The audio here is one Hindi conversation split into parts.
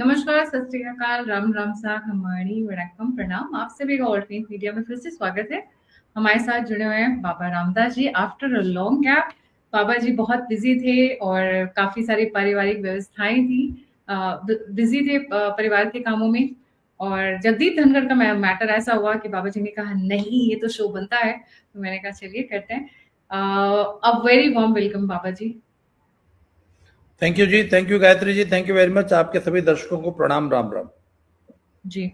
नमस्कार, सत श्री अकाल, राम राम सा, खमाड़ी, वड़क्कम, प्रणाम। आप सभी का ऑल टीम मीडिया में फिर से स्वागत है। हमारे साथ जुड़े हुए हैं बाबा Ramdas ji after a long gap. बाबा जी बहुत बिजी थे और काफी सारी पारिवारिक व्यवस्थाएं थी, बिजी थे परिवार के कामों में। और जगदीप धनखड़ का मैटर ऐसा हुआ कि बाबा जी ने कहा नहीं, ये तो शो बनता है, तो मैंने कहा चलिए करते हैं। A very warm welcome Baba ji. Thank you जी, thank you Gayatri ji, thank you very much. आपके सभी दर्शकों को प्रणाम, राम राम जी।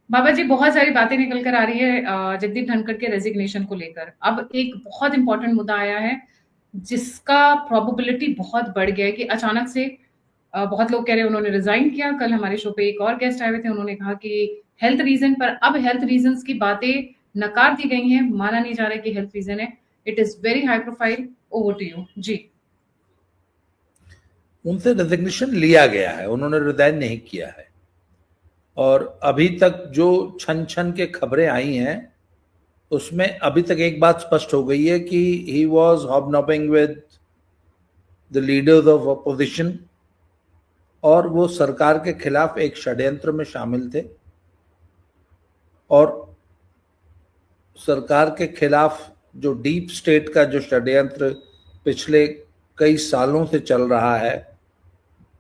बाबा जी, बहुत सारी बातें निकल कर आ रही है जगदीप धनखड़ के रेजिग्नेशन को लेकर। अब एक बहुत इंपॉर्टेंट मुद्दा आया है जिसका प्रोबेबिलिटी बहुत बढ़ गया है कि अचानक से बहुत लोग कह रहे हैं उन्होंने रिजाइन किया। कल हमारे शो पे एक और गेस्ट आए हुए थे, उन्होंने कहा कि हेल्थ रीजन, पर अब हेल्थ रीजंस की बातें नकार दी गई हैं, माना नहीं जा रहा है कि हेल्थ रीजन है। It is very high profile. Over to you जी। उनसे रेजिग्नेशन लिया गया है, उन्होंने रिजाइन नहीं किया है। और अभी तक जो छन छन के खबरें आई हैं उसमें अभी तक एक बात स्पष्ट हो गई है कि he was hobnobbing with the leaders of opposition और वो सरकार के खिलाफ एक षड्यंत्र में शामिल थे। और सरकार के खिलाफ जो डीप स्टेट का जो षड्यंत्र पिछले कई सालों से चल रहा है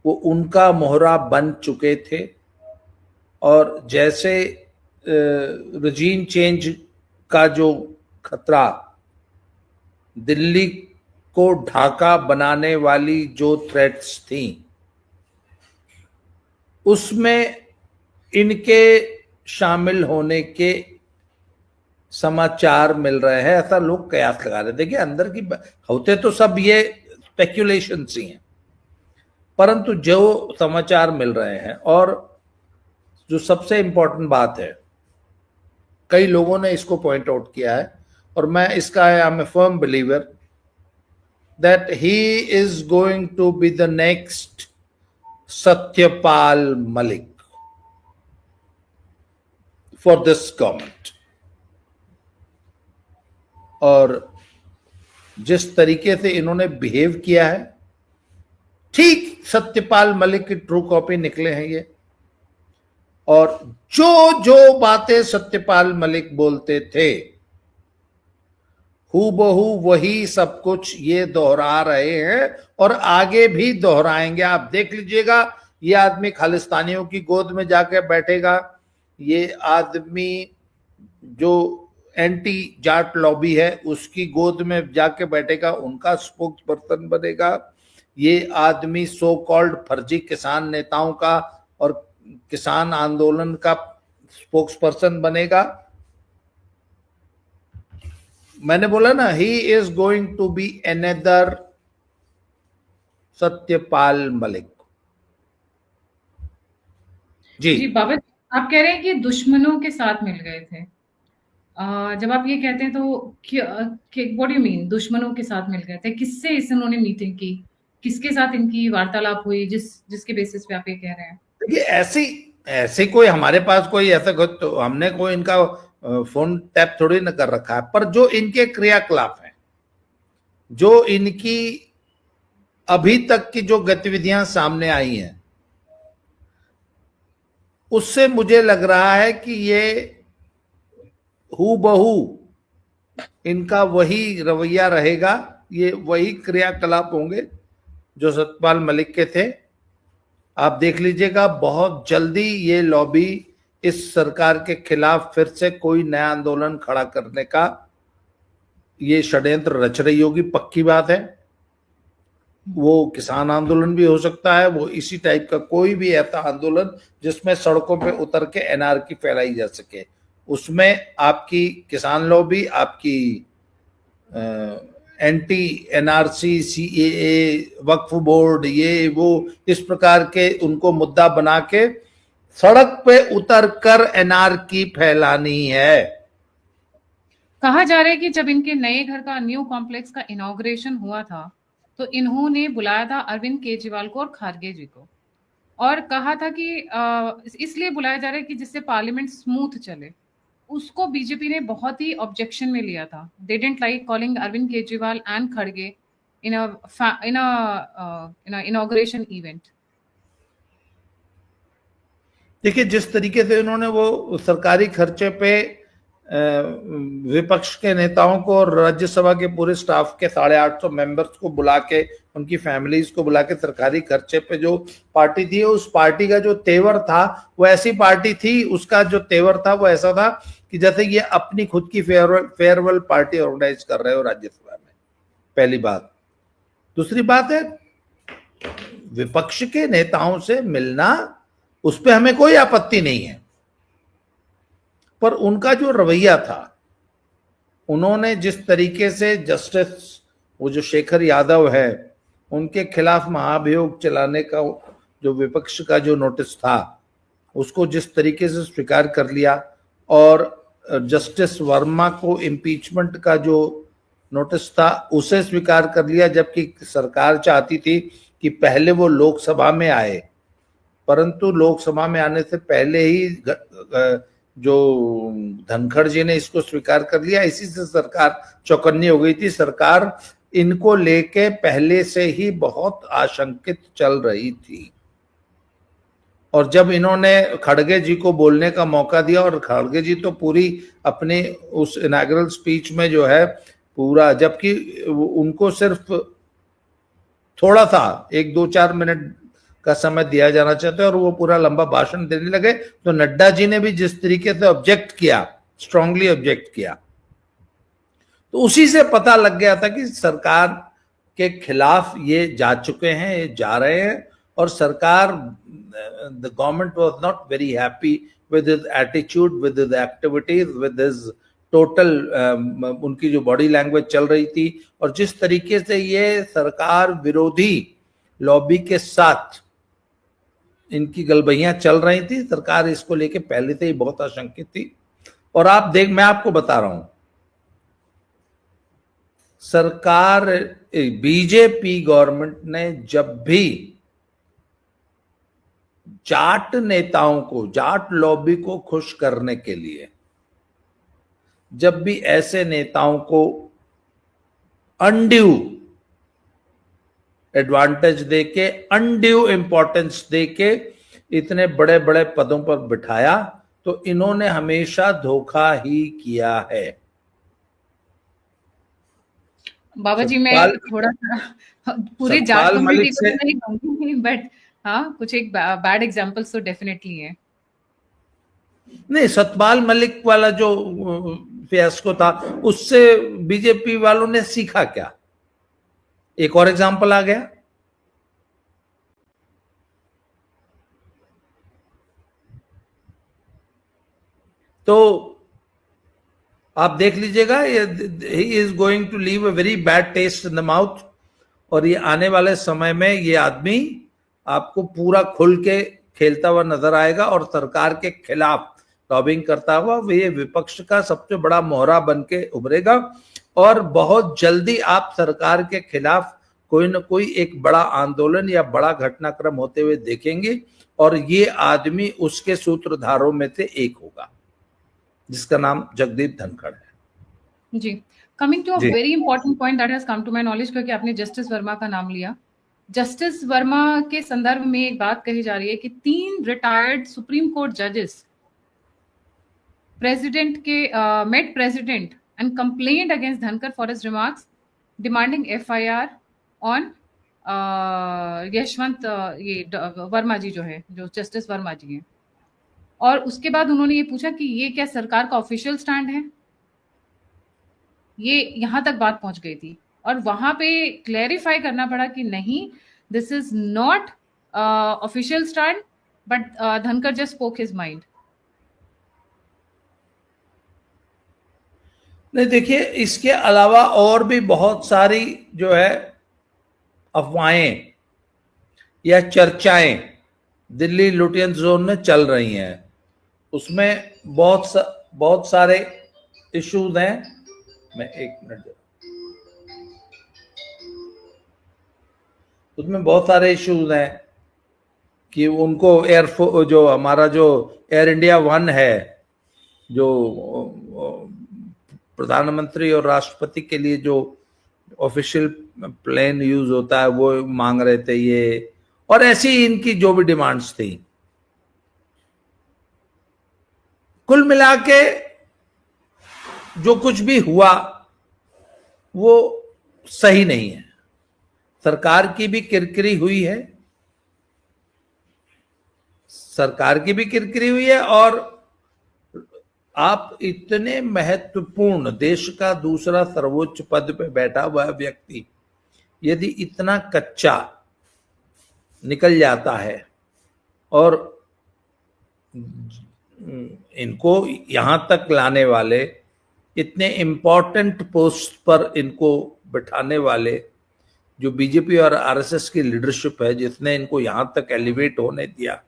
वो उनका मोहरा बन चुके थे। और जैसे रजीम चेंज का जो खतरा, दिल्ली को ढाका बनाने वाली जो थ्रेट्स थी, उसमें इनके शामिल होने के समाचार मिल रहे हैं, ऐसा लोग कयास लगा रहे। देखिए, अंदर की होते तो सब ये स्पेक्यूलेशन ही हैं, परंतु जो समाचार मिल रहे हैं और जो सबसे इंपॉर्टेंट बात है, कई लोगों ने इसको पॉइंट आउट किया है और मैं इसका I am a firm believer that he is going to be the next Satyapal Malik for this government. और जिस तरीके से इन्होंने बिहेव किया है, ठीक सत्यपाल मलिक की ट्रू कॉपी निकले हैं ये। और जो जो बातें सत्यपाल मलिक बोलते थे हूबहू वही सब कुछ ये दोहरा रहे हैं और आगे भी दोहराएंगे। आप देख लीजिएगा, ये आदमी खालिस्तानियों की गोद में जाके बैठेगा, ये आदमी जो एंटी जाट लॉबी है उसकी गोद में जाके बैठेगा, उनका स्पोक्स पर्सन बनेगा। ये आदमी सो कॉल्ड फर्जी किसान नेताओं का और किसान आंदोलन का स्पोक्स पर्सन बनेगा। मैंने बोला ना, he is going to be another Satyapal Malik. जी जी बाबा, आप कह रहे हैं कि दुश्मनों के साथ मिल गए थे। जब आप ये कहते हैं तो व्हाट डू यू मीन? दुश्मनों के साथ मिल गए थे, किससे इस इन्होंने मीटिंग की? किसके साथ इनकी वार्तालाप हुई जिसके बेसिस पे आप ये कह रहे हैं? देखिए, ऐसी ऐसे कोई हमारे पास कोई ऐसा तो हमने कोई इनका फोन टैप थोड़ी ना कर रखा है, पर जो इनके क्रियाकलाप हैं, जो इनकी अभी तक की जो गतिविधियां सामने आई हैं, उससे मुझे लग रहा है कि ये हूबहू इनका वही रवैया रहेगा, ये वही क्रियाकलाप होंगे जो सतपाल मलिक के थे। आप देख लीजिएगा, बहुत जल्दी ये लॉबी इस सरकार के खिलाफ फिर से कोई नया आंदोलन खड़ा करने का ये षड्यंत्र रच रही होगी, पक्की बात है। वो किसान आंदोलन भी हो सकता है, वो इसी टाइप का कोई भी ऐसा आंदोलन जिसमें सड़कों पे उतर के एनआरकी फैलाई जा सके, उसमें आपकी किसान लॉबी, आपकी एंटी एनआरसी, सीएए, वक्फ बोर्ड, ये वो इस प्रकार के उनको मुद्दा बना के सड़क पे उतर कर एनआरकी फैलानी है। कहा जा रहा है कि जब इनके नए घर का न्यू कॉम्प्लेक्स का इनॉग्रेशन हुआ था तो इन्होंने बुलाया था अरविंद केजरीवाल को और खारगे जी को, और कहा था कि इसलिए बुलाया जा रहा है कि जिससे पार्लियामेंट स्मूथ चले। उसको बीजेपी ने बहुत ही ऑब्जेक्शन में लिया था। They didn't like calling Arvind Kejriwal and खड़गे इन अ इनॉग्रेशन इवेंट। देखिए जिस तरीके से उन्होंने वो सरकारी खर्चे पे विपक्ष के नेताओं को और राज्यसभा के पूरे स्टाफ के 850 मेंबर्स को बुला के, उनकी फैमिलीज को बुला के सरकारी खर्चे पे जो पार्टी थी, उस पार्टी का जो तेवर था वो ऐसी पार्टी थी, उसका जो तेवर था वो ऐसा था कि जैसे ये अपनी खुद की फेयरवेल पार्टी ऑर्गेनाइज कर रहे हो राज्यसभा में। पहली बात। दूसरी बात है, विपक्ष के नेताओं से मिलना, उस पर हमें कोई आपत्ति नहीं है, पर उनका जो रवैया था, उन्होंने जिस तरीके से जस्टिस, वो जो शेखर यादव है, उनके खिलाफ महाभियोग चलाने का जो विपक्ष का जो नोटिस था, उसको जिस तरीके से स्वीकार कर लिया, और जस्टिस वर्मा को इम्पीचमेंट का जो नोटिस था उसे स्वीकार कर लिया, जबकि सरकार चाहती थी कि पहले वो लोकसभा में आए, परंतु लोकसभा में आने से पहले ही जो धनखड़ जी ने इसको स्वीकार कर लिया। इसी से सरकार चौकन्नी हो गई थी। सरकार इनको लेके पहले से ही बहुत आशंकित चल रही थी, और जब इन्होंने खड़गे जी को बोलने का मौका दिया, और खड़गे जी तो पूरी अपने उस इनॉग्रल स्पीच में जो है पूरा, जबकि उनको सिर्फ थोड़ा सा 1-2-4 मिनट का समय दिया जाना चाहता है, और वो पूरा लंबा भाषण देने लगे, तो नड्डा जी ने भी जिस तरीके से ऑब्जेक्ट किया, स्ट्रांगली ऑब्जेक्ट किया, तो उसी से पता लग गया था कि सरकार के खिलाफ ये जा चुके हैं, ये जा रहे हैं, और सरकार, the government was not very happy with his attitude, with his activities, with his total, उनकी जो बॉडी लैंग्वेज चल रही थी, और जिस तरीके से ये सरकार विरोधी लॉबी के साथ इनकी गलबैयां चल रही थी, सरकार इसको लेके पहले से ही बहुत आशंकित थी। और मैं आपको बता रहा हूं, सरकार, बीजेपी गवर्नमेंट ने जब भी जाट नेताओं को, जाट लॉबी को खुश करने के लिए, जब भी ऐसे नेताओं को अनड्यू एडवांटेज देके, अनड्यू इंपॉर्टेंस देके इतने बड़े बड़े पदों पर बिठाया, तो इन्होंने हमेशा धोखा ही किया है। बाबा जी, मैं थोड़ा सा पूरी जाट कम्युनिटी को तो नहीं कहूंगी, बट हाँ, कुछ एक बैड एग्जांपल्स तो डेफिनेटली है। नहीं, सतपाल मलिक वाला जो फियास्को था, उससे बीजेपी वालों ने सीखा क्या? एक और एग्जांपल आ गया। तो आप देख लीजिएगा, he is going to leave a very bad taste in the mouth, और ये आने वाले समय में ये आदमी आपको पूरा खुल के खेलता हुआ नजर आएगा, और सरकार के खिलाफ लॉबिंग करता हुआ ये विपक्ष का सबसे बड़ा मोहरा बन के उभरेगा, और बहुत जल्दी आप सरकार के खिलाफ कोई न कोई एक बड़ा आंदोलन या बड़ा घटनाक्रम होते हुए देखेंगे, और ये आदमी उसके सूत्रधारों में से एक होगा, जिसका नाम जगदीप धनखड़ है। जी, coming to a very important point that has come to my knowledge, क्योंकि आपने जस्टिस वर्मा का नाम लिया। जस्टिस वर्मा के संदर्भ में एक बात कही जा रही है कि 3 रिटायर्ड सुप्रीम कोर्ट जजेस प्रेसिडेंट के met president and complaint against Dhankhar for his remarks demanding FIR on Yashwant Varma ji, जो है, जो जस्टिस वर्मा जी हैं। और उसके बाद उन्होंने ये पूछा कि ये क्या सरकार का ऑफिशियल स्टैंड है? ये यहां तक बात पहुंच गई थी, और वहां पे क्लैरिफाई करना पड़ा कि नहीं, this is not official stand, but Dhankhar just spoke his mind. नहीं, देखिए, इसके अलावा और भी बहुत सारी जो है अफवाहें या चर्चाएं दिल्ली लुटियन जोन में चल रही हैं। उसमें बहुत सारे इश्यूज हैं। मैं 1 मिनट, उसमें बहुत सारे इश्यूज हैं कि उनको एयरफोर्स, जो हमारा जो एयर इंडिया 1 है, जो प्रधानमंत्री और राष्ट्रपति के लिए जो ऑफिशियल प्लेन यूज होता है, वो मांग रहे थे ये, और ऐसी इनकी जो भी डिमांड्स थी। कुल मिला के जो कुछ भी हुआ वो सही नहीं है। सरकार की भी किरकिरी हुई है, सरकार की भी किरकिरी हुई है, और आप इतने महत्वपूर्ण देश का दूसरा सर्वोच्च पद पे बैठा हुआ व्यक्ति यदि इतना कच्चा निकल जाता है और इनको यहां तक लाने वाले, इतने इंपॉर्टेंट पोस्ट पर इनको बिठाने वाले जो बीजेपी और आरएसएस की लीडरशिप है, जिसने इनको यहां तक एलिवेट होने दिया,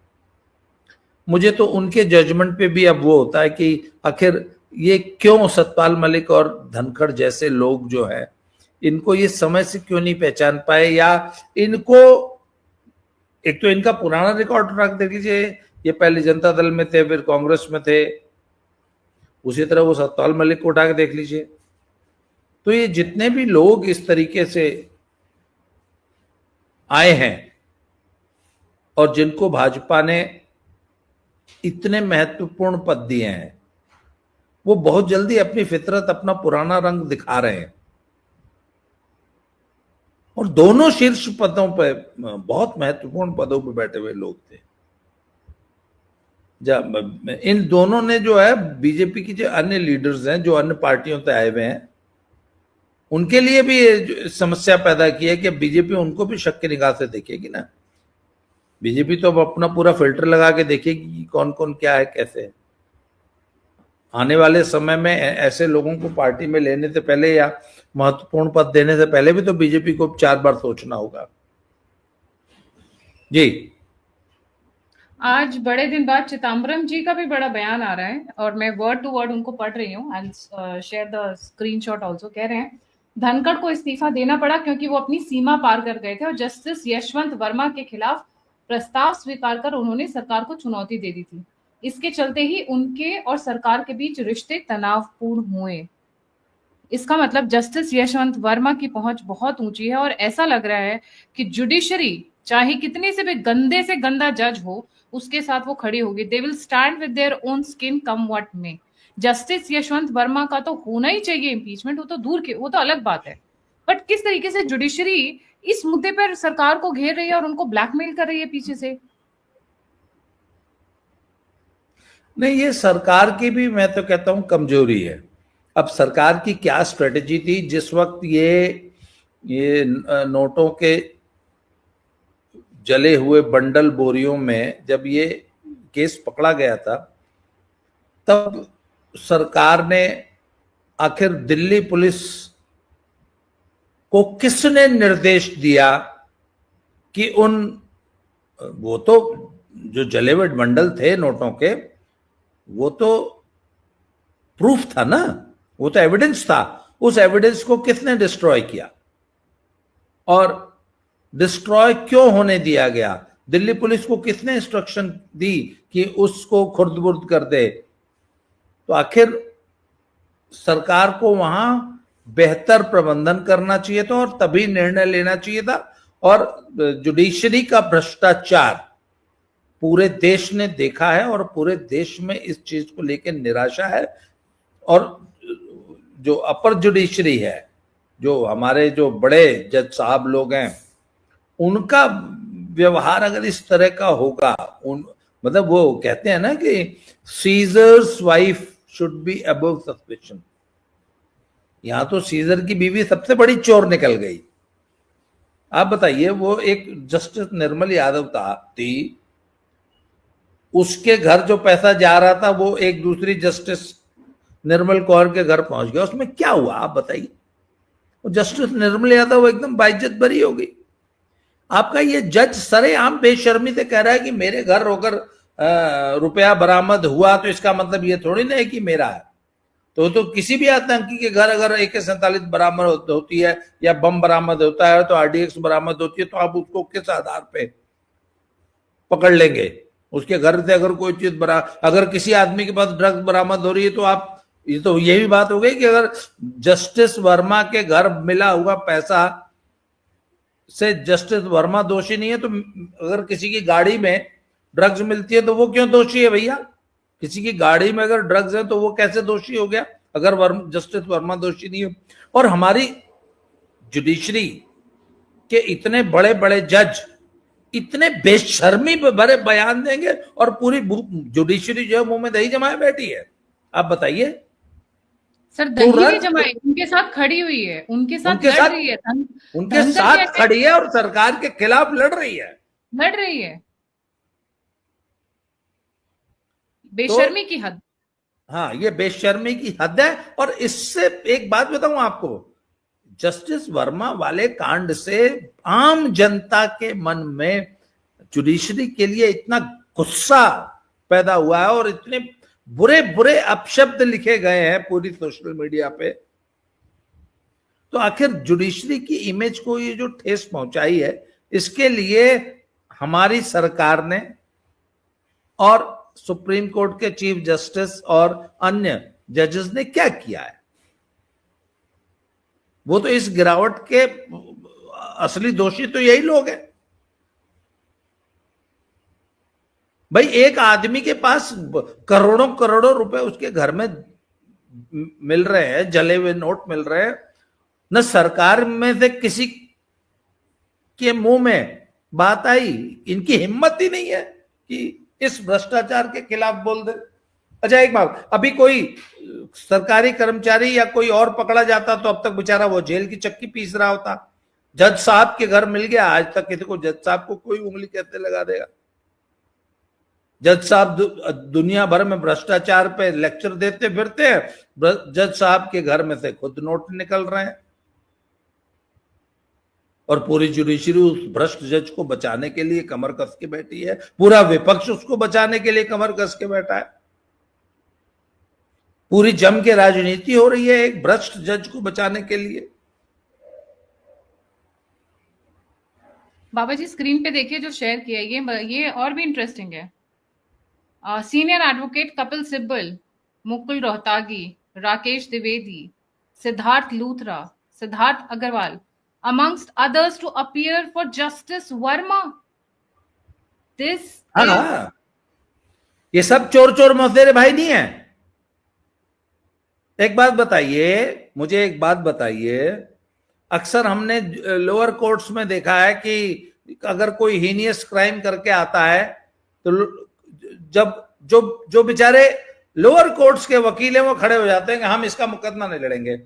मुझे तो उनके जजमेंट पे भी अब वो होता है कि आखिर ये क्यों सतपाल मलिक और धनखड़ जैसे लोग जो है इनको ये समय से क्यों नहीं पहचान पाए, या इनको एक तो इनका पुराना रिकॉर्ड रख देख लीजिए, ये पहले जनता दल में थे, फिर कांग्रेस में थे, उसी तरह वो सतपाल मलिक को उठा के देख लीजिए। तो ये जितने भी लोग इस तरीके से आए हैं और जिनको भाजपा ने इतने महत्वपूर्ण पद दिए हैं, वो बहुत जल्दी अपनी फितरत, अपना पुराना रंग दिखा रहे हैं। और दोनों शीर्ष पदों पे, बहुत महत्वपूर्ण पदों पे बैठे हुए लोग थे। जब इन दोनों ने जो है बीजेपी की जो अन्य लीडर्स हैं, जो अन्य पार्टियों से आए हुए हैं, उनके लिए भी ये समस्या पैदा की है कि बीजेपी उनको भी शक की निगाह से देखेगी ना। बीजेपी तो अब अपना पूरा फिल्टर लगा के देखेगी कि कौन कौन क्या है, कैसे है। आने वाले समय में ऐसे लोगों को पार्टी में लेने से पहले या महत्वपूर्ण पद देने से पहले भी तो बीजेपी को 4 बार सोचना होगा। जी, आज बड़े दिन बाद चिदम्बरम जी का भी बड़ा बयान आ रहा है और मैं वर्ड टू वर्ड उनको पढ़ रही हूँ and share the screenshot also. कह रहे हैं, धनखड़ को इस्तीफा देना पड़ा क्योंकि वो अपनी सीमा पार कर गए थे और जस्टिस यशवंत वर्मा के खिलाफ प्रस्ताव स्वीकार कर उन्होंने सरकार को चुनौती दे दी थी। इसके चलते ही उनके और सरकार के बीच रिश्ते तनावपूर्ण हुए। इसका मतलब जस्टिस यशवंत वर्मा की पहुंच बहुत ऊंची है और ऐसा लग रहा है कि जुडिशरी चाहे कितने से भी गंदे से गंदा जज हो, उसके साथ वो खड़ी होगी। They will stand with their own skin come what may. Justice Yashwant Verma का तो होना ही चाहिए इम्पीचमेंट, वो तो दूर के, वो तो अलग बात है। बट किस तरीके से जुडिशरी इस मुद्दे पर सरकार को घेर रही है और उनको ब्लैकमेल कर रही है पीछे से। नहीं, ये सरकार की भी मैं तो कहता हूं कमजोरी है। अब सरकार की क्या स्ट्रेटेजी थी जिस वक्त ये नोटों के जले हुए बंडल बोरियों में जब ये केस पकड़ा गया था, तब सरकार ने आखिर दिल्ली पुलिस को किसने निर्देश दिया कि वो तो जो जले हुए बंडल थे नोटों के, वो तो प्रूफ था ना, वो तो एविडेंस था। उस एविडेंस को किसने डिस्ट्रॉय किया और डिस्ट्रॉय क्यों होने दिया गया? दिल्ली पुलिस को किसने इंस्ट्रक्शन दी कि उसको खुर्द-बुर्द कर दे? तो आखिर सरकार को वहां बेहतर प्रबंधन करना चाहिए था और तभी निर्णय लेना चाहिए था। और जुडिशरी का भ्रष्टाचार पूरे देश ने देखा है और पूरे देश में इस चीज को लेकर निराशा है। और जो अपर जुडिशरी है, जो हमारे जो बड़े जज साहब लोग हैं, उनका व्यवहार अगर इस तरह का होगा, मतलब वो कहते हैं ना कि seizures wife should be above suspicion. यहां तो सीजर की बीवी सबसे बड़ी चोर निकल गई। आप बताइए, वो एक जस्टिस निर्मल यादव थी, उसके घर जो पैसा जा रहा था वो एक दूसरी जस्टिस निर्मल कौर के घर पहुंच गया। उसमें क्या हुआ आप बताइए? वो जस्टिस निर्मल यादव एकदम बाइज्जत बरी हो गई। आपका ये जज सरेआम बेशर्मी से कह रहा है कि मेरे घर होकर रुपया बरामद हुआ तो इसका मतलब ये थोड़ी ना है कि मेरा है। तो किसी भी आतंकी के घर अगर AK-47 बरामद होती है या बम बरामद होता है तो RDX बरामद होती है, तो आप उसको किस आधार पे पकड़ लेंगे? उसके घर से अगर कोई चीज अगर किसी आदमी के पास ड्रग्स बरामद हो रही है तो आप, ये तो यही बात हो गई कि अगर जस्टिस वर्मा के घर मिला हुआ पैसा से जस्टिस वर्मा दोषी नहीं है, तो अगर किसी की गाड़ी में ड्रग्स मिलती है तो वो क्यों दोषी है भैया? किसी की गाड़ी में अगर ड्रग्स है तो वो कैसे दोषी हो गया अगर जस्टिस वर्मा दोषी नहीं हो? और हमारी जुडिशरी के इतने बड़े बड़े जज इतने बेशर्मी भरे बयान देंगे और पूरी जुडिशरी जो है मुंह में दही जमाए बैठी है। आप बताइए। सर दही नहीं जमाई, उनके साथ खड़ी हुई है, उनके साथ लड़ रही है, उनके साथ खड़ी है और सरकार के खिलाफ लड़ रही है। बेशर्मी की हद। हाँ, ये बेशर्मी की हद है। और इससे एक बात बताऊं आपको, जस्टिस वर्मा वाले कांड से आम जनता के मन में जुडिशरी के लिए इतना गुस्सा पैदा हुआ है और इतने बुरे बुरे अपशब्द लिखे गए हैं पूरी सोशल मीडिया पे। तो आखिर जुडिशरी की इमेज को ये जो ठेस पहुंचाई है, इसके लिए हमारी सरकार ने और सुप्रीम कोर्ट के चीफ जस्टिस और अन्य जजेस ने क्या किया है? वो तो इस गिरावट के असली दोषी तो यही लोग हैं भाई। एक आदमी के पास करोड़ों करोड़ों रुपए उसके घर में मिल रहे हैं, जले हुए नोट मिल रहे हैं। न सरकार में से किसी के मुंह में बात आई, इनकी हिम्मत ही नहीं है कि इस भ्रष्टाचार के खिलाफ बोल दे। अच्छा एक बात, अभी कोई सरकारी कर्मचारी या कोई और पकड़ा जाता तो अब तक बेचारा वो जेल की चक्की पीस रहा होता। जज साहब के घर मिल गया, आज तक किसी को जज साहब को कोई उंगली कैसे लगा देगा? जज साहब दुनिया भर में भ्रष्टाचार पे लेक्चर देते फिरते हैं, जज साहब के घर में से खुद नोट निकल रहे हैं। और पूरी जुडिशरी उस भ्रष्ट जज को बचाने के लिए कमर कस के बैठी है, पूरा विपक्ष उसको बचाने के लिए कमर कस के बैठा है। पूरी जम के राजनीति हो रही है एक भ्रष्ट जज को बचाने के लिए। बाबा जी स्क्रीन पे देखिए जो शेयर किया ये और भी इंटरेस्टिंग है। Senior advocate Kapil Sibal, Mukul Rohatgi, Rakesh Dwivedi, Siddharth Luthra, Siddharth Agarwal amongst others to appear for Justice Verma. ये सब चोर चोर मौसेरे भाई नहीं है। एक बात बताइए, मुझे एक बात बताइए, अक्सर हमने लोअर कोर्ट्स में देखा है कि अगर कोई हीनियस क्राइम करके आता है तो जब जो बेचारे लोअर कोर्ट्स के वकील हैं वो खड़े हो जाते हैं कि हम इसका मुकदमा नहीं लड़ेंगे,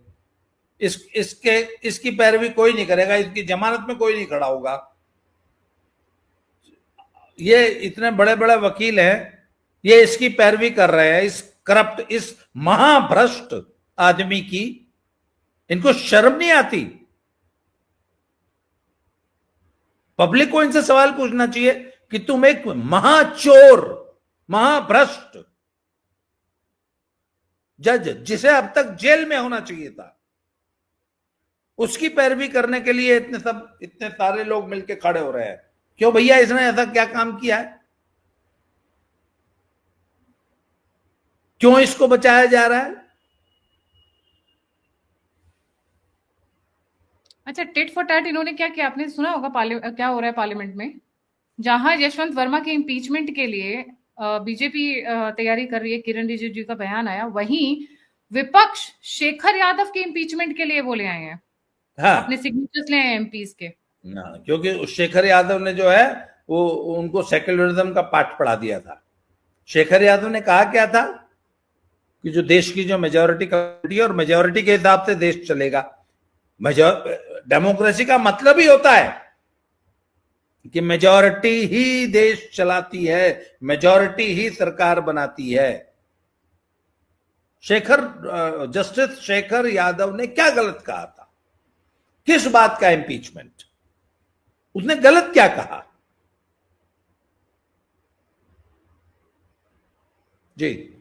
इसकी पैरवी कोई नहीं करेगा, इसकी जमानत में कोई नहीं खड़ा होगा। ये इतने बड़े बड़े वकील हैं, ये इसकी पैरवी कर रहे हैं, इस करप्ट, इस महाभ्रष्ट आदमी की। इनको शर्म नहीं आती? पब्लिक को इनसे सवाल पूछना चाहिए कि तुम एक महाचोर, महाभ्रष्ट जज, जिसे अब तक जेल में होना चाहिए था, उसकी पैरवी करने के लिए इतने सारे लोग मिलकर खड़े हो रहे हैं। क्यों भैया, इसने ऐसा क्या काम किया है? क्यों इसको बचाया जा रहा है? अच्छा, टिट फॉर टैट इन्होंने क्या किया, आपने सुना होगा क्या हो रहा है पार्लियामेंट में। जहां यशवंत वर्मा के इम्पीचमेंट के लिए बीजेपी तैयारी कर रही है, किरण रिजिजू का बयान आया, वहीं विपक्ष शेखर यादव के इम्पीचमेंट के लिए वो ले आए हैं। हाँ, अपने सिग्नेचर्स ले आए एमपीज के। क्योंकि शेखर यादव ने जो है वो उनको सेक्युलरिज्म का पाठ पढ़ा दिया था। शेखर यादव ने कहा क्या था कि जो देश की जो मेजॉरिटी कमेटी और मेजॉरिटी के हिसाब से देश चलेगा। डेमोक्रेसी का मतलब ही होता है कि मेजॉरिटी ही देश चलाती है, मेजॉरिटी ही सरकार बनाती है। जस्टिस शेखर यादव ने क्या गलत कहा था? किस बात का इंपीचमेंट? उसने गलत क्या कहा? जी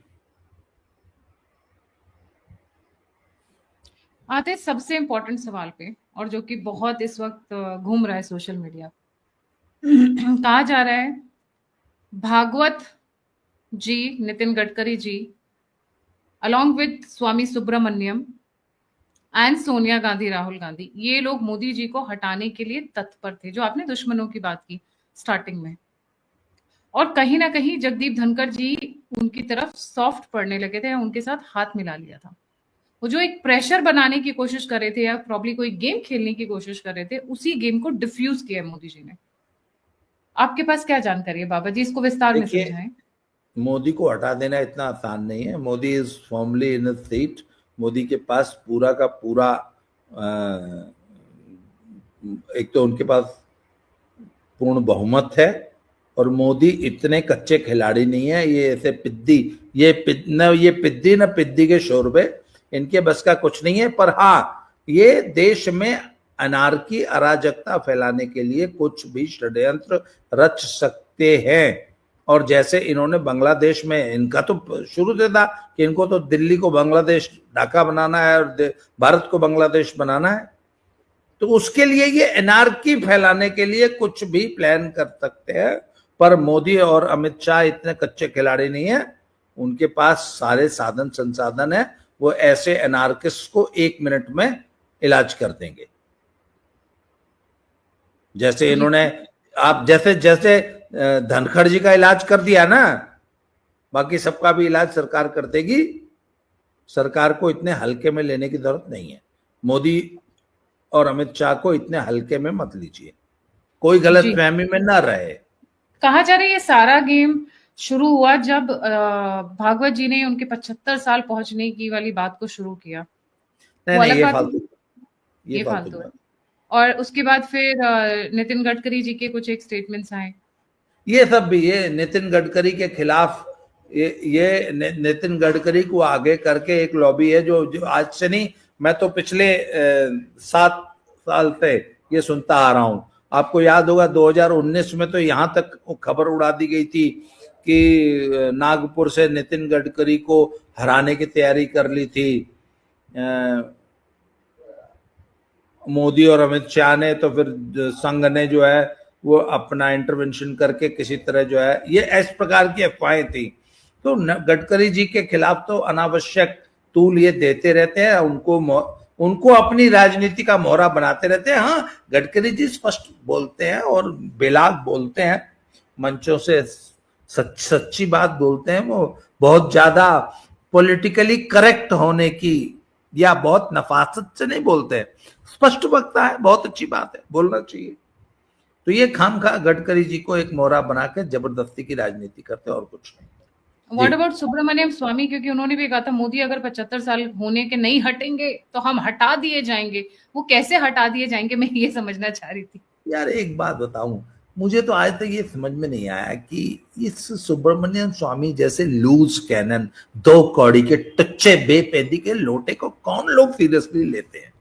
आते सबसे इंपॉर्टेंट सवाल पे, और जो कि बहुत इस वक्त घूम रहा है सोशल मीडिया। कहा जा रहा है Bhagwat ji, Nitin Gadkari ji, along with Swamy Subramanian and Sonia Gandhi, Rahul Gandhi, ये लोग मोदी जी को हटाने के लिए तत्पर थे। जो आपने दुश्मनों की बात की स्टार्टिंग में, और कहीं ना कहीं जगदीप धनखड़ जी उनकी तरफ सॉफ्ट पड़ने लगे थे या उनके साथ हाथ मिला लिया था। वो जो एक प्रेशर बनाने की कोशिश कर रहे थे या प्रॉब्ली कोई गेम खेलने की कोशिश कर रहे थे, उसी गेम को डिफ्यूज किया मोदी जी ने। आपके पास क्या जानकारी है बाबा जी, इसको विस्तार में देखिए, समझाएं। मोदी को हटा देना इतना आसान नहीं है। Modi is formally in seat. Modi के पास पूरा का पूरा एक तो उनके पास पूर्ण बहुमत है, और मोदी इतने कच्चे खिलाड़ी नहीं है। ये ऐसे पिद्दी, ये पिद्दी न पिद्दी के शोरबे, इनके बस का कुछ नहीं है। पर हाँ, ये देश में अनारकी, अराजकता फैलाने के लिए कुछ भी षड्यंत्र रच सकते हैं। और जैसे इन्होंने बांग्लादेश में, इनका तो शुरू से था कि इनको तो दिल्ली को बांग्लादेश ढाका बनाना है और भारत को बांग्लादेश बनाना है। तो उसके लिए ये एनार्की फैलाने के लिए कुछ भी प्लान कर सकते हैं। पर मोदी और अमित शाह इतने कच्चे खिलाड़ी नहीं है। उनके पास सारे साधन संसाधन है। वो ऐसे एनार्किस्ट को 1 मिनट में इलाज कर देंगे। जैसे इन्होंने, आप जैसे जैसे धनखड़ जी का इलाज कर दिया ना, बाकी सबका भी इलाज सरकार कर देगी। सरकार को इतने हल्के में लेने की जरूरत नहीं है। मोदी और अमित शाह को इतने हल्के में मत लीजिए, कोई गलत फहमी में ना रहे। कहा जा रहा है ये सारा गेम शुरू हुआ जब भागवत जी ने उनके 75 साल पहुंचने की वाली बात को शुरू किया। नहीं, ये फालतू, ये फालतू है। और उसके बाद फिर नितिन गडकरी जी के कुछ एक स्टेटमेंट्स आए। ये सब भी, ये नितिन गडकरी के खिलाफ, ये नितिन गडकरी को आगे करके एक लॉबी है जो आज से नहीं, मैं तो पिछले 7 साल से ये सुनता आ रहा हूं। आपको याद होगा 2019 में तो यहां तक खबर उड़ा दी गई थी कि नागपुर से नितिन गडकरी को हराने की तैयारी कर ली थी मोदी और अमित शाह ने। तो फिर संघ ने जो है वो अपना इंटरवेंशन करके किसी तरह जो है, ये इस प्रकार की अफवाहें थी। तो गडकरी जी के खिलाफ तो अनावश्यक तूल ये देते रहते हैं, उनको अपनी राजनीति का मोहरा बनाते रहते हैं। हाँ, गडकरी जी स्पष्ट बोलते हैं और बेलाग बोलते हैं, मंचों से सच्ची बात बोलते हैं। वो बहुत ज्यादा पॉलिटिकली करेक्ट होने की या बहुत नफासत से नहीं बोलते हैं, स्पष्ट वक्ता है, बहुत अच्छी बात है, बोलना चाहिए। तो ये खामखा गडकरी जी को एक मोहरा बना के जबरदस्ती की राजनीति करते और कुछ नहीं। व्हाट अबाउट सुब्रमण्यम स्वामी, क्योंकि उन्होंने भी कहा था मोदी अगर 75 साल होने के नहीं हटेंगे तो हम हटा दिए जाएंगे। वो कैसे हटा दिए जाएंगे, मैं ये समझना चाह रही थी। यार एक बात बताऊं, मुझे तो आज तक ये समझ में नहीं आया कि इस सुब्रमण्यम स्वामी जैसे लूज कैनन, 2 कौड़ी के टच्चे बेपेदी के लोटे को कौन लोग सीरियसली लेते हैं।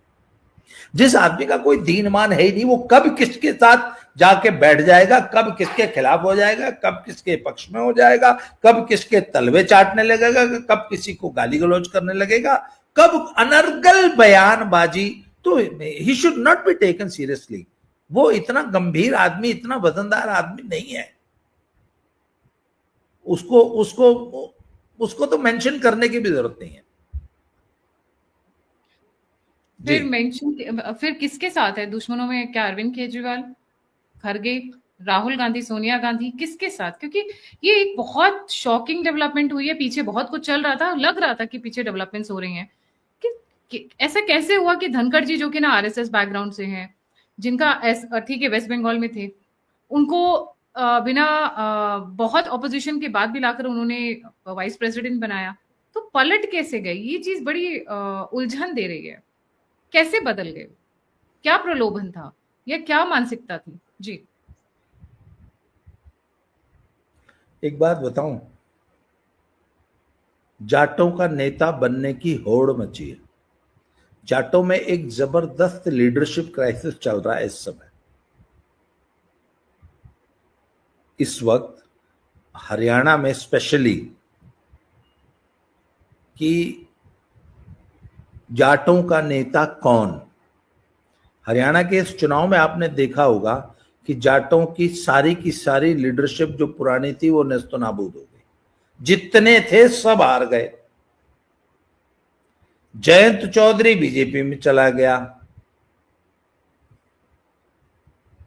जिस आदमी का कोई दीन मान है ही नहीं, वो कब किसके साथ जाके बैठ जाएगा, कब किसके खिलाफ हो जाएगा, कब किसके पक्ष में हो जाएगा, कब किसके तलवे चाटने लगेगा, कब किसी को गाली गलौज करने लगेगा, कब अनर्गल बयानबाजी। तो he should not be taken seriously. वो इतना गंभीर आदमी, इतना वजनदार आदमी नहीं है। उसको उसको उसको तो मेंशन करने की भी जरूरत नहीं है। फिर मेंशन, फिर किसके साथ है दुश्मनों में? क्या अरविंद केजरीवाल, खरगे, राहुल गांधी, सोनिया गांधी, किसके साथ? क्योंकि ये एक बहुत शॉकिंग डेवलपमेंट हुई है। पीछे बहुत कुछ चल रहा था, लग रहा था कि पीछे डेवलपमेंट्स हो रही हैं कि ऐसा कैसे हुआ कि धनखड़ जी जो कि ना आरएसएस बैकग्राउंड से हैं, जिनका ठीक है वेस्ट बंगाल में थे, उनको बिना बहुत ऑपोजिशन के बाद भी लाकर उन्होंने वाइस प्रेसिडेंट बनाया। तो पलट कैसे गई? ये चीज बड़ी उलझन दे रही है। कैसे बदल गए? क्या प्रलोभन था या क्या मानसिकता थी? जी, एक बात बताऊं, जाटों का नेता बनने की होड़ मची है। जाटों में एक जबरदस्त लीडरशिप क्राइसिस चल रहा है इस समय। इस वक्त हरियाणा में स्पेशली कि जाटों का नेता कौन। हरियाणा के इस चुनाव में आपने देखा होगा कि जाटों की सारी लीडरशिप जो पुरानी थी वो नेस्तो नाबूद हो गई। जितने थे सब हार गए। जयंत चौधरी बीजेपी में चला गया।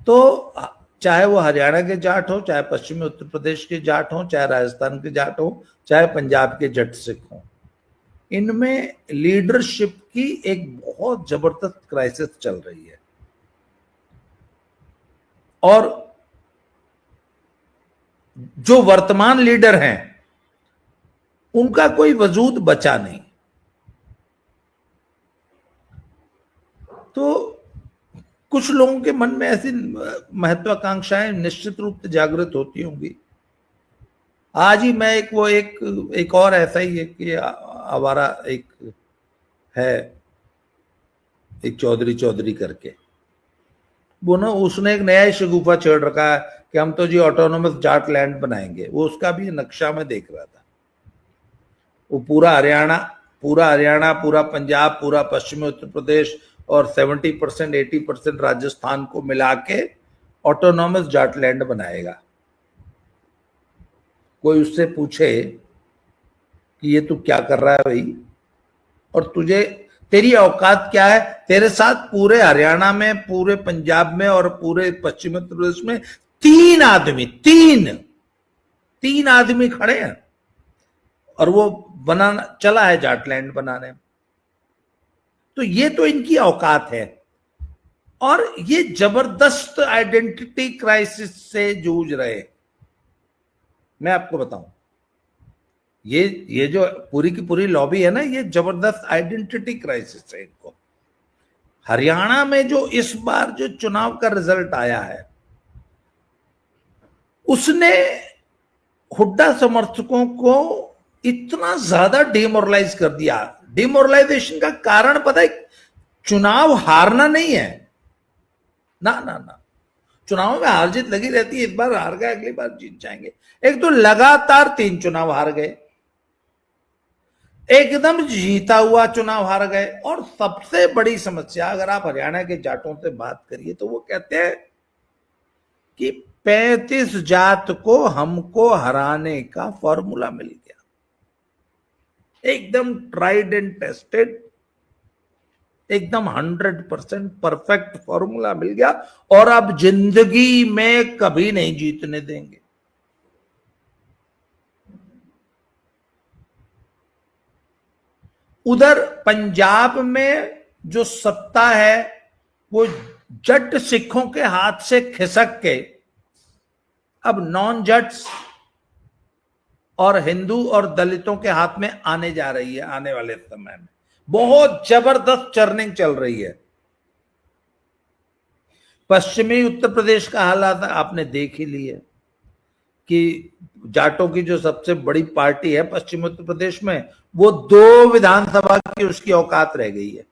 तो चाहे वो हरियाणा के जाट हो, चाहे पश्चिमी उत्तर प्रदेश के जाट हो, चाहे राजस्थान के जाट हो, चाहे पंजाब के जट सिख हो, इनमें लीडरशिप की एक बहुत जबरदस्त क्राइसिस चल रही है। और जो वर्तमान लीडर हैं उनका कोई वजूद बचा नहीं। तो कुछ लोगों के मन में ऐसी महत्वाकांक्षाएं निश्चित रूप से जागृत होती होंगी। आज ही मैं एक और ऐसा ही है कि आवारा एक है, एक चौधरी करके, वो ना उसने एक नया ही शगुफा छेड़ रखा है कि हम तो जी ऑटोनोमस जाट लैंड बनाएंगे। वो उसका भी नक्शा में देख रहा था। वो पूरा हरियाणा, पूरा पंजाब, पूरा पश्चिमी उत्तर प्रदेश और 70% 80% राजस्थान को मिला के ऑटोनॉमस जाटलैंड बनाएगा। कोई उससे पूछे कि ये तू क्या कर रहा है भाई, और तेरी औकात क्या है? तेरे साथ पूरे हरियाणा में, पूरे पंजाब में और पूरे पश्चिमी उत्तर प्रदेश में तीन आदमी खड़े हैं और वो चला है जाटलैंड बनाने। तो ये तो इनकी औकात है। और ये जबरदस्त आइडेंटिटी क्राइसिस से जूझ रहे। मैं आपको बताऊं, ये जो पूरी की पूरी लॉबी है ना, ये जबरदस्त आइडेंटिटी क्राइसिस है इनको। हरियाणा में जो इस बार जो चुनाव का रिजल्ट आया है, उसने हुड्डा समर्थकों को इतना ज्यादा डिमोरलाइज कर दिया। डिमोरलाइजेशन का कारण पता है? चुनाव हारना नहीं है ना। चुनाव में हार जीत लगी रहती है। इस बार हार गए, अगली बार जीत जाएंगे। एक तो लगातार 3 चुनाव हार गए, एकदम जीता हुआ चुनाव हार गए। और सबसे बड़ी समस्या, अगर आप हरियाणा के जाटों से बात करिए तो वो कहते हैं कि 35 जात को हमको हराने का फॉर्मूला मिल गया, एकदम ट्राइड एंड टेस्टेड, एकदम 100% परफेक्ट फॉर्मूला मिल गया, और अब जिंदगी में कभी नहीं जीतने देंगे। उधर पंजाब में जो सत्ता है वो जट सिखों के हाथ से खिसक के अब नॉन जट्स और हिंदू और दलितों के हाथ में आने जा रही है। आने वाले समय में बहुत जबरदस्त चर्निंग चल रही है। पश्चिमी उत्तर प्रदेश का हालात आपने देख ही लिया कि जाटों की जो सबसे बड़ी पार्टी है पश्चिमी उत्तर प्रदेश में, वो 2 विधानसभा की उसकी औकात रह गई है,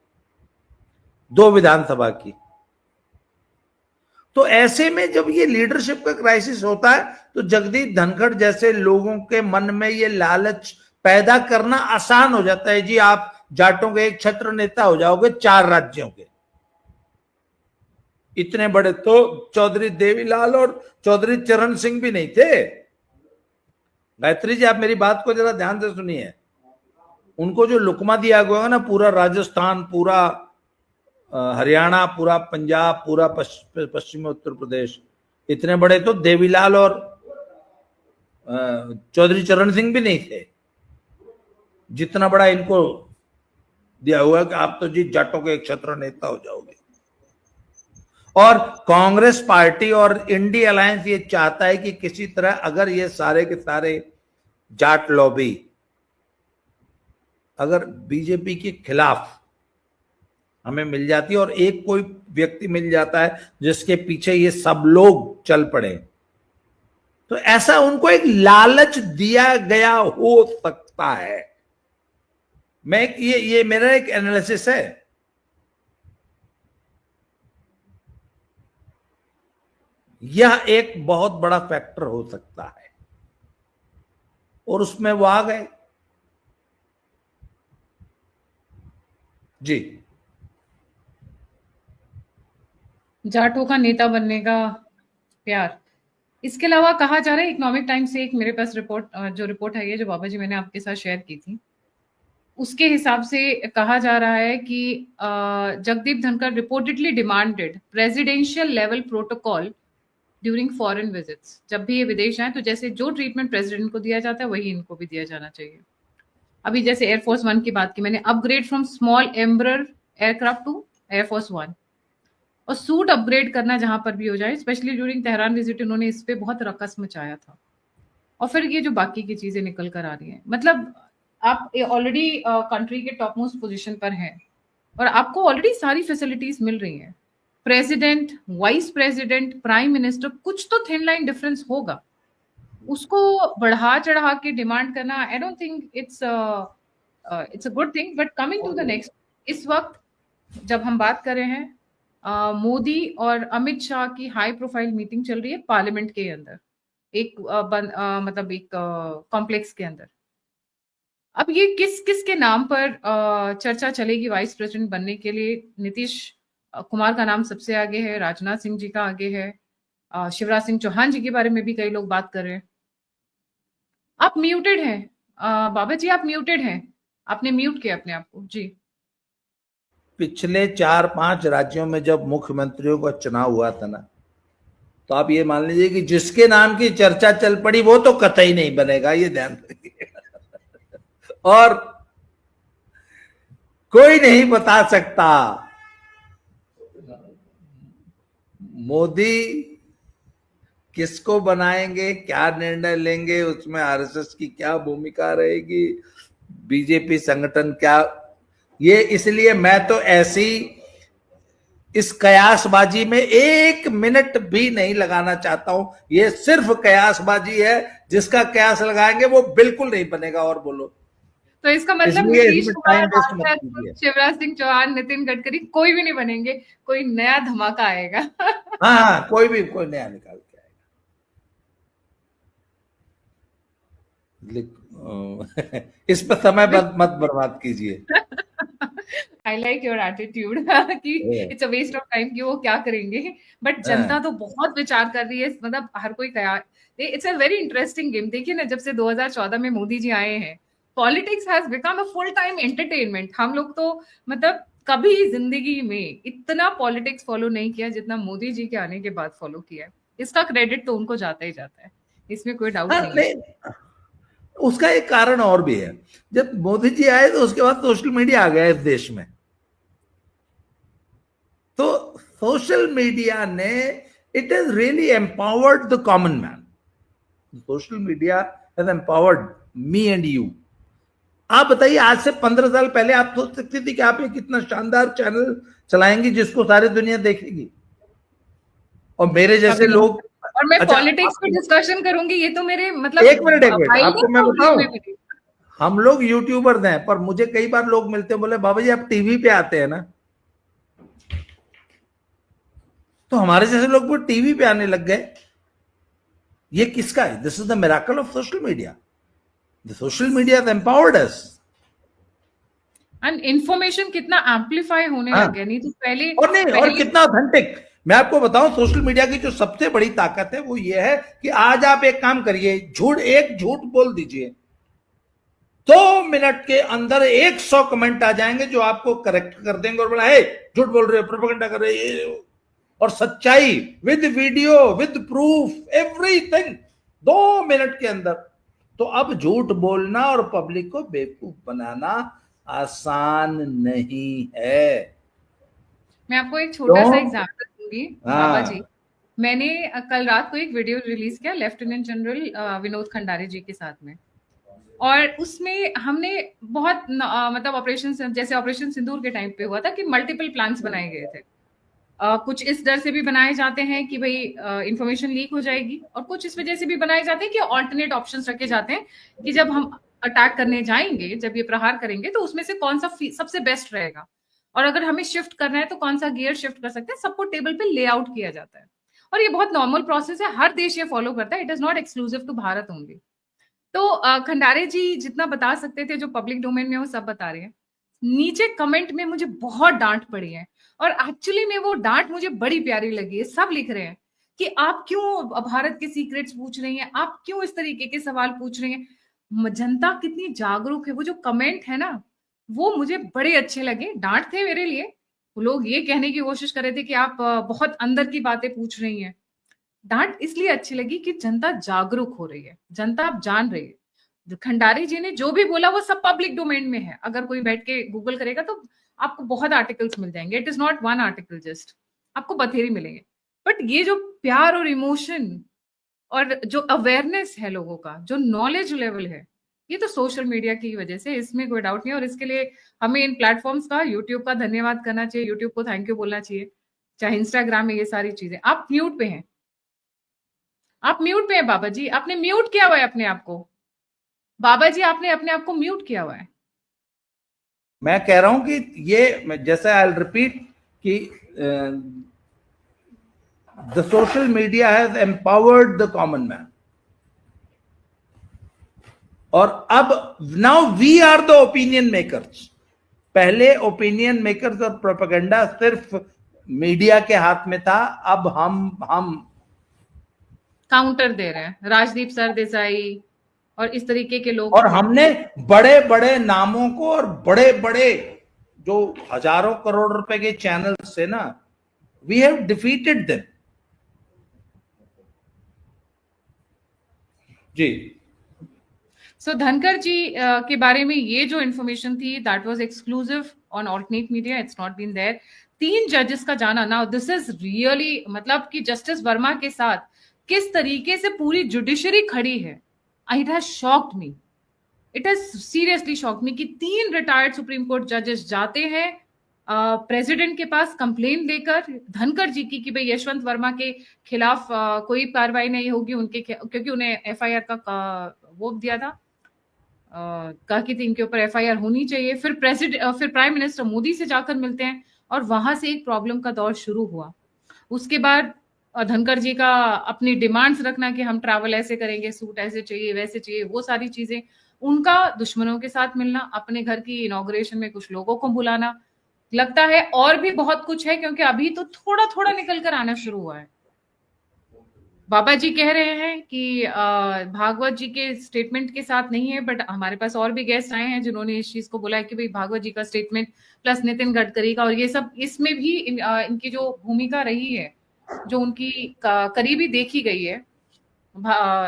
2 विधानसभा की। तो ऐसे में जब ये लीडरशिप का क्राइसिस होता है तो जगदीप धनखड़ जैसे लोगों के मन में ये लालच पैदा करना आसान हो जाता है। जी आप जाटों के एक छत्र नेता हो जाओगे 4 राज्यों के। इतने बड़े तो चौधरी देवीलाल और चौधरी चरण सिंह भी नहीं थे। गायत्री जी, आप मेरी बात को जरा ध्यान से सुनिए। उनको जो लुकमा दिया गया ना, पूरा राजस्थान, पूरा हरियाणा, पूरा पंजाब, पूरा पश्चिमी उत्तर प्रदेश, इतने बड़े तो देवीलाल और चौधरी चरण सिंह भी नहीं थे, जितना बड़ा इनको दिया हुआ कि आप तो जी जाटों के एक छत्र नेता हो जाओगे। और कांग्रेस पार्टी और इंडी अलायंस ये चाहता है कि किसी तरह अगर ये सारे के सारे जाट लॉबी अगर बीजेपी के खिलाफ हमें मिल जाती है और एक कोई व्यक्ति मिल जाता है जिसके पीछे ये सब लोग चल पड़े, तो ऐसा उनको एक लालच दिया गया हो सकता है। मैं ये मेरा एक एनालिसिस है। यह एक बहुत बड़ा फैक्टर हो सकता है और उसमें वो आ गए। जी, जाटों का नेता बनने का प्यार। इसके अलावा कहा जा रहा है, इकोनॉमिक टाइम्स से एक मेरे पास रिपोर्ट है, ये जो बाबा जी मैंने आपके साथ शेयर की थी, उसके हिसाब से कहा जा रहा है कि Jagdeep Dhankhar reportedly demanded presidential level protocol during foreign visits. जब भी ये विदेश जाएं तो जैसे जो ट्रीटमेंट प्रेसिडेंट को दिया जाता है वही इनको भी दिया जाना चाहिए। अभी जैसे एयरफोर्स वन की बात की मैंने, upgrade from small Embraer aircraft to Air Force One. और सूट अपग्रेड करना जहां पर भी हो जाए, स्पेशली ड्यूरिंग तेहरान विजिट उन्होंने इस पे बहुत रकस मचाया था। और फिर ये जो बाकी की चीजें निकल कर आ रही हैं, मतलब आप ऑलरेडी कंट्री के टॉप मोस्ट पोजीशन पर हैं और आपको ऑलरेडी सारी फैसिलिटीज मिल रही हैं। President, vice president, prime minister, कुछ तो थिन लाइन डिफरेंस होगा, उसको बढ़ा चढ़ा के डिमांड करना, I don't think it's a good thing. But coming to the next, इस वक्त जब हम बात कर रहे हैं, मोदी और अमित शाह की हाई प्रोफाइल मीटिंग चल रही है पार्लियामेंट के अंदर, एक मतलब एक कॉम्प्लेक्स के अंदर। अब ये किस किस के नाम पर चर्चा चलेगी वाइस प्रेसिडेंट बनने के लिए? नीतीश कुमार का नाम सबसे आगे है, राजनाथ सिंह जी का आगे है, शिवराज सिंह चौहान जी के बारे में भी कई लोग बात कर रहे हैं। आप म्यूटेड हैं बाबा जी, आप म्यूटेड हैं, आपने म्यूट किया अपने आप को जी। पिछले 4-5 राज्यों में जब मुख्यमंत्रियों का चुनाव हुआ था ना, तो आप ये मान लीजिए कि जिसके नाम की चर्चा चल पड़ी वो तो कतई नहीं बनेगा, ये ध्यान रखिए। और कोई नहीं बता सकता मोदी किसको बनाएंगे, क्या निर्णय लेंगे, उसमें आरएसएस की क्या भूमिका रहेगी, बीजेपी संगठन क्या। ये इसलिए मैं तो ऐसी इस कयासबाजी में 1 मिनट भी नहीं लगाना चाहता हूं। ये सिर्फ कयासबाजी है, जिसका कयास लगाएंगे वो बिल्कुल नहीं बनेगा। और बोलो, तो इसका मतलब इसलिए नीतीश इसमें कुमार, टाइम वेस्ट मत राजनाथ, कीजिए। शिवराज सिंह चौहान, नितिन गडकरी कोई भी नहीं बनेंगे, कोई नया धमाका आएगा। हाँ हाँ, कोई नया निकाल के आएगा। इस पर समय मत बर्बाद कीजिए। आई लाइक योर एटीट्यूड कि it's a waste of time कि वो क्या करेंगे। बट जनता तो बहुत विचार कर रही है, मतलब हर कोई it's a very interesting game. देखिए ना, जब से 2014 में मोदी जी आए हैं, politics has become a full time entertainment. हम लोग तो मतलब कभी जिंदगी में इतना पॉलिटिक्स फॉलो नहीं किया जितना मोदी जी के आने के बाद फॉलो किया है। इसका क्रेडिट तो उनको जाता ही जाता है, इसमें कोई डाउट हाँ नहीं है। नहीं, उसका एक कारण और भी है। जब मोदी जी आए तो उसके बाद सोशल मीडिया आ गया इस देश में। तो सोशल मीडिया ने it has really empowered the common man. Social media has empowered me and you. आप बताइए, आज से 15 साल पहले आप सोच सकती थी कि आप एक कितना शानदार चैनल चलाएंगी जिसको सारी दुनिया देखेगी, और मेरे जैसे कभी नहीं। लोग। और मैं अच्छा, पॉलिटिक्स पे डिस्कशन करूंगी, ये तो मेरे मतलब एक मिनट आपको मैं बाइलिंग बताऊं, में भी। हम लोग यूट्यूबर्स हैं, पर मुझे कई बार लोग मिलते हैं, बोले बाबा जी आप टीवी पे आते हैं ना। तो हमारे जैसे लोग वो टीवी पे आने लग गए। ये किसका है? This is the miracle of social media. The social media has empowered us. And information कितना एम्पलीफाई होने हाँ, लग गया, नहीं तो पहले और नहीं, और पहले कितना ऑथेंटिक। मैं आपको बताऊं, सोशल मीडिया की जो सबसे बड़ी ताकत है वो ये है कि आज आप एक काम करिए, एक झूठ बोल दीजिए, 2 मिनट के अंदर 100 कमेंट आ जाएंगे जो आपको करेक्ट कर देंगे और बोला हे झूठ बोल रहे हो, प्रोपेगेंडा कर रहे हो। और सच्चाई with video with proof everything 2 minute के अंदर। तो अब झूठ बोलना और पब्लिक को बेवकूफ बनाना आसान नहीं है। मैं आपको एक छोटा सा क्यों? एग्जांपल दूंगी बाबा जी। हाँ मैंने कल रात को एक वीडियो रिलीज किया लेफ्टिनेंट जनरल विनोद खंडारे जी के साथ में, और उसमें हमने बहुत मतलब ऑपरेशन, जैसे ऑपरेशन सिंदूर के टाइम पे हुआ था कि मल्टीपल प्लान्स बनाए गए थे। कुछ इस डर से भी बनाए जाते हैं कि भाई इंफॉर्मेशन लीक हो जाएगी, और कुछ इस वजह से भी बनाए जाते हैं कि ऑल्टरनेट ऑप्शंस रखे जाते हैं कि जब हम अटैक करने जाएंगे, जब ये प्रहार करेंगे तो उसमें से कौन सा सबसे बेस्ट रहेगा, और अगर हमें शिफ्ट करना है तो कौन सा गियर शिफ्ट कर सकते हैं, सबको टेबल पे लेआउट किया जाता है। और ये बहुत नॉर्मल प्रोसेस है, हर देश ये फॉलो करता है, it is not exclusive to Bharat only. तो खंडारे जी जितना बता सकते थे जो पब्लिक डोमेन में, वो सब बता रहे हैं। नीचे कमेंट में मुझे बहुत डांट पड़ी है, और एक्चुअली में वो डांट मुझे बड़ी प्यारी लगी है। सब लिख रहे हैं कि आप क्यों भारत के सीक्रेट्स पूछ रही हैं, आप क्यों इस तरीके के सवाल पूछ रही हैं। जनता कितनी जागरूक है। वो जो कमेंट है ना, वो मुझे बड़े अच्छे लगे। डांट थे मेरे लिए, वो लोग ये कहने की कोशिश कर रहे थे कि आप बहुत अंदर की बातें पूछ रही हैं। डांट इसलिए अच्छी लगी कि जनता जागरूक हो रही है, जनता अब जान रही है। खंडारी जी ने जो भी बोला वो सब पब्लिक डोमेन में है, अगर कोई बैठ के गूगल करेगा तो आपको बहुत आर्टिकल्स मिल जाएंगे। It is not one article, just आपको बथेरी मिलेंगे। बट ये जो प्यार और इमोशन और जो अवेयरनेस है लोगों का, जो नॉलेज लेवल है, ये तो सोशल मीडिया की वजह से, इसमें कोई डाउट नहीं। और इसके लिए हमें इन प्लेटफॉर्म्स का, यूट्यूब का धन्यवाद करना चाहिए, यूट्यूब को थैंक यू बोलना चाहिए, चाहे इंस्टाग्राम में ये सारी चीजें। आप म्यूट पे हैं, आप म्यूट पे हैं बाबा जी, आपने म्यूट किया हुआ है अपने आप को। बाबा जी आपने अपने आप को म्यूट किया हुआ है। मैं कह रहा हूं कि ये जैसे आई रिपीट कि the social media has empowered the common man, और अब now we are the opinion makers. पहले ओपिनियन मेकर्स और प्रोपेगेंडा सिर्फ मीडिया के हाथ में था, अब हम काउंटर दे रहे हैं, राजदीप सरदेसाई और इस तरीके के लोग, और हमने बड़े बड़े नामों को और बड़े बड़े जो हजारों करोड़ रुपए के चैनल से ना, वी हैव डिफीटेड देम। जी। सो धनकर जी के बारे में ये जो इन्फॉर्मेशन थी, that was exclusive on alternate media, it's not been there. 3 जजेस का जाना, नाउ दिस इज रियली, मतलब कि जस्टिस वर्मा के साथ किस तरीके से पूरी जुडिशरी खड़ी है, it has shocked me, it has seriously shocked मी कि 3 रिटायर्ड सुप्रीम कोर्ट जजेस जाते हैं प्रेसिडेंट के पास कंप्लेन लेकर धनकर जी की कि भाई यशवंत वर्मा के खिलाफ कोई कार्रवाई नहीं होगी उनके, क्योंकि उन्हें एफआईआर का वो दिया था, कहा कि इनके ऊपर एफआईआर होनी चाहिए। फिर फिर प्राइम मिनिस्टर मोदी से जाकर मिलते हैं और वहां से एक प्रॉब्लम का दौर शुरू हुआ। उसके बाद धनकर जी का अपनी डिमांड्स रखना कि हम ट्रैवल ऐसे करेंगे, सूट ऐसे चाहिए, वैसे चाहिए, वो सारी चीजें, उनका दुश्मनों के साथ मिलना, अपने घर की इनॉग्रेशन में कुछ लोगों को बुलाना, लगता है और भी बहुत कुछ है, क्योंकि अभी तो थोड़ा थोड़ा निकल कर आना शुरू हुआ है। बाबा जी कह रहे हैं कि भागवत जी के स्टेटमेंट के साथ नहीं है, बट हमारे पास और भी गेस्ट आए हैं जिन्होंने इस चीज को बोला है कि भाई भागवत जी का स्टेटमेंट प्लस नितिन गडकरी का और ये सब, इसमें भी इनकी जो भूमिका रही है, जो उनकी करीबी देखी गई है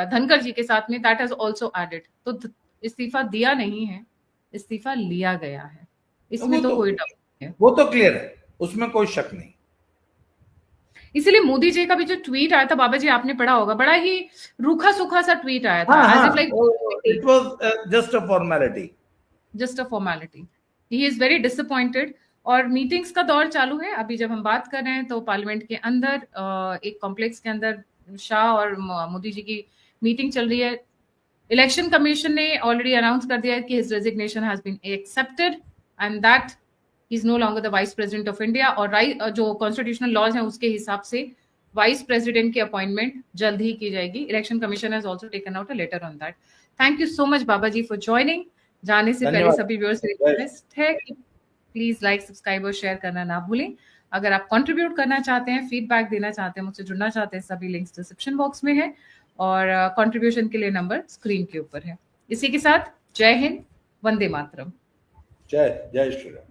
धनकर जी के साथ में, दैट हैज आल्सो एडेड। तो इस्तीफा दिया नहीं है, इस्तीफा लिया गया है, इसमें तो कोई डाउट नहीं है, वो तो क्लियर है, उसमें कोई शक नहीं। इसीलिए मोदी जी का भी जो ट्वीट आया था, बाबा जी आपने पढ़ा होगा, बड़ा ही रूखा सूखा सा ट्वीट आया था, as if like it was just a formality, just a formality. He is very disappointed. और मीटिंग्स का दौर चालू है अभी, जब हम बात कर रहे हैं तो पार्लियामेंट के अंदर एक कॉम्प्लेक्स के अंदर शाह और मोदी जी की मीटिंग चल रही है। इलेक्शन कमीशन ने ऑलरेडी अनाउंस कर दिया है कि his resignation has been accepted and that he is no longer the vice president of India. और जो कॉन्स्टिट्यूशनल लॉज हैं उसके हिसाब से वाइस प्रेसिडेंट की अपॉइंटमेंट जल्द ही की जाएगी। Election commission has also taken out a letter on that. Thank you so much Baba ji for joining. जाने से पहले सभी व्यूअर्स से रिक्वेस्ट है कि प्लीज लाइक, सब्सक्राइब और शेयर करना ना भूलें। अगर आप कंट्रीब्यूट करना चाहते हैं, फीडबैक देना चाहते हैं, मुझसे जुड़ना चाहते हैं, सभी लिंक्स डिस्क्रिप्शन बॉक्स में है और कंट्रीब्यूशन के लिए नंबर स्क्रीन के ऊपर है। इसी के साथ जय हिंद, वंदे मातरम। जय जय श्री राम।